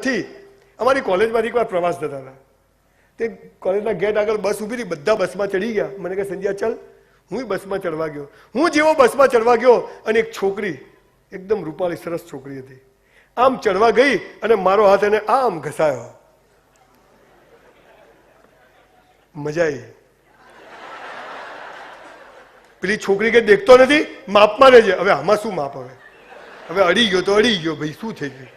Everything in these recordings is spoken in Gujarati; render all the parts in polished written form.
નથી. અમારી કોલેજમાંથી એકવાર પ્રવાસ જતા હતા. તે કોલેજના ગેટ આગળ બસ ઊભી હતી, બધા બસમાં ચડી ગયા. મને કહે સંજ્યા ચાલ. હું બસમાં ચડવા ગયો. હું જેવો બસમાં ચડવા ગયો અને એક છોકરી, એકદમ રૂપાળી સરસ છોકરી હતી, આમ ચડવા ગઈ અને મારો હાથ એને આમ ઘસાયો. મજા આવી. પેલી છોકરી કે દેખતો નથી, માપમાં રહેજે. હવે આમાં શું માપ? હવે અડી ગયો તો અડી ગયો ભાઈ, શું થઈ ગયું?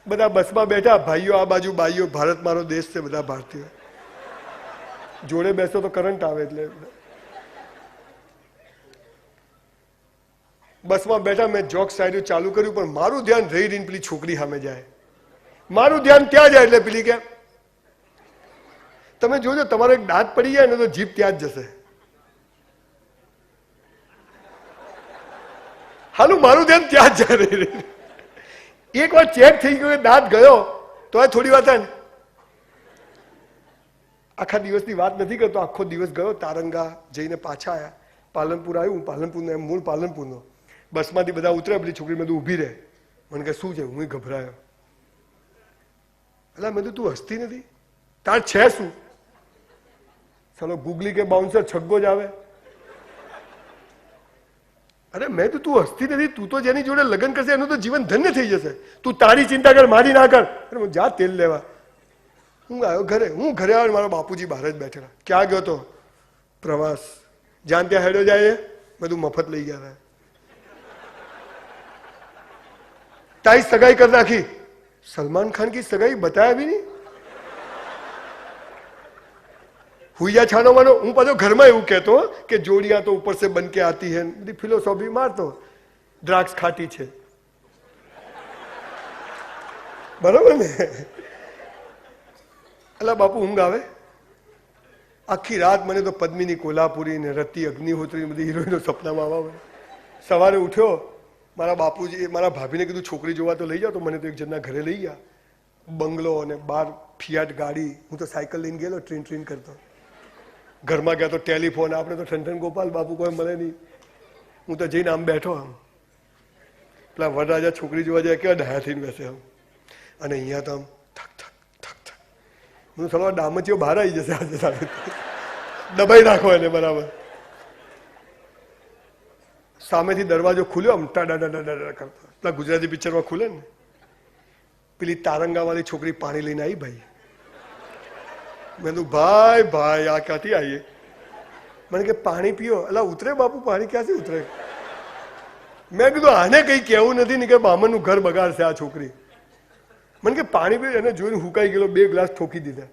બધા બસમાં બેઠા, ભાઈઓ આ બાજુ, બાઈઓ. ભારત મારો દેશ છે, બધા ભારતીય. જોડે બેસો તો કરંટ આવે. એટલે બસમાં બેઠા, મેં જોક શાયરી ચાલુ કર્યું, પણ મારું ધ્યાન રહી રહીને પેલી છોકરી સામે જાય. મારું ધ્યાન ત્યાં જાય એટલે પેલી કે તમે જોજો, તમારો એક દાંત પડી જાય ને તો જીભ ત્યાં જ જશે. હાલું મારું ધ્યાન ત્યાં જ જાય રહી. એક વાર ચેક થઈ ગયો, દાંત ગયો તો થોડી વાત થાય ને. આખા દિવસની વાત નથી કરતો, આખો દિવસ ગયો. તારંગા જઈને પાછા આવ્યા. પાલનપુર આવ્યું. પાલનપુરનો એમ મૂળ પાલનપુરનો. બસમાંથી બધા ઉતર્યા. પેલી છોકરી બધું ઊભી રહે. મને કહે શું છે? હું ગભરાયો. એટલે મેં તું હસતી નથી? તાર છે શું? ચાલો ગુગલી કે બાઉન્સર છગ્ગો જ આવે. અરે મેં તું હસતી નથી? તું તો જેની જોડે લગ્ન કરશે એનું તો જીવન ધન્ય થઈ જશે. તું તારી ચિંતા કર, મારી ના કર. અરે હું જા તેલ લેવા. હું આવ્યો ઘરે. હું ઘરે આવ્યો, મારા બાપુજી બહાર જ બેઠેલા. ક્યાં ગયો તો? પ્રવાસ. જ્યાં ત્યાં હેડો જાય બધું મફત લઈ ગયા. તારી સગાઈ કરી નાખી. સલમાન ખાન કી સગાઈ બતાયા બી નહીં. હુઈયા છાનો માનો. હું પાછો ઘરમાં એવું કહેતો કે જોડિયા તો ઉપર સે બન કે આતી હે, બધી ફિલોસોફી મારતો. દ્રાક્ષ ખાટી છે, બરોબર ને? અલા બાપુ ઊંઘ આવે. આખી રાત મને તો પદ્મિની કોલ્હાપુરી ને રતિ અગ્નિહોત્રી બધી હિરોઈનો સપનામાં આવે. સવારે ઉઠ્યો, મારા બાપુજી મારા ભાભીને કીધું છોકરી જોવા તો લઈ જાઓ. તો મને તો એક જણના ઘરે લઈ ગયા. બંગલો અને બાર ફિયાટ ગાડી. હું તો સાયકલ લઈને ગયેલો, ટ્રીન કરતો. ઘરમાં ગયા તો ટેલિફોન. આપણે તો ઠંઠન ગોપાલ બાપુ કોઈ મળે નહીં. હું તો જઈને આમ બેઠો. આમ પેલા વરરાજા છોકરી જોવા જાય કેવા ડાયા થઈને બેસે આમ. અને અહીંયા તો આમ થક થક થક થક. હું થોડો ડામચીઓ બહાર આવી જશે આજે સાથે. દબાઈ નાખો એને બરાબર. સામેથી દરવાજો ખુલ્યો, આમ ટાડા કરતો. પેલા ગુજરાતી પિક્ચરમાં ખુલે ને. પેલી તારંગા વાળી છોકરી પાણી લઈને આવી. ભાઈ મેં કીધું ભાઈ ભાઈ આ ક્યાંથી આવીએ? મને કે પાણી પીઓ. એટલે ઉતરે બાપુ? પાણી ક્યાંથી ઉતરે? મેં કીધું આને કઈ કેવું નથી ને કે બામણનું ઘર બગાડશે આ છોકરી. મને કે પાણી પીઓ. એને જોઈને હુકાઈ ગયેલો, 2 ગ્લાસ ઠોકી દીધા.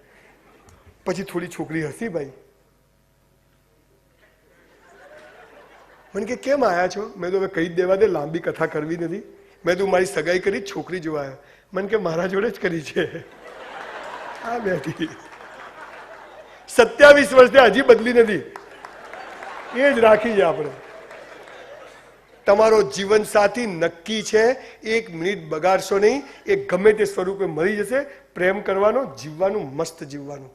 પછી થોડી છોકરી હસી. ભાઈ મને કે કેમ આયા છો? મેં તો હવે કહી જ દેવા દે, લાંબી કથા કરવી નથી. મેં તું મારી સગાઈ કરી, છોકરી જોવા આવ્યો. મને કે મારા જોડે જ કરી છે. આ બેઠી 27 વર્ષે હજી બદલી નથી. એ જ રાખી છે આપણે. તમારો જીવન સાથી નક્કી છે. 1 મિનિટ બગાડશો નહીં. એ ગમે તે સ્વરૂપે મળી જશે. પ્રેમ કરવાનો, જીવવાનું, મસ્ત જીવવાનું.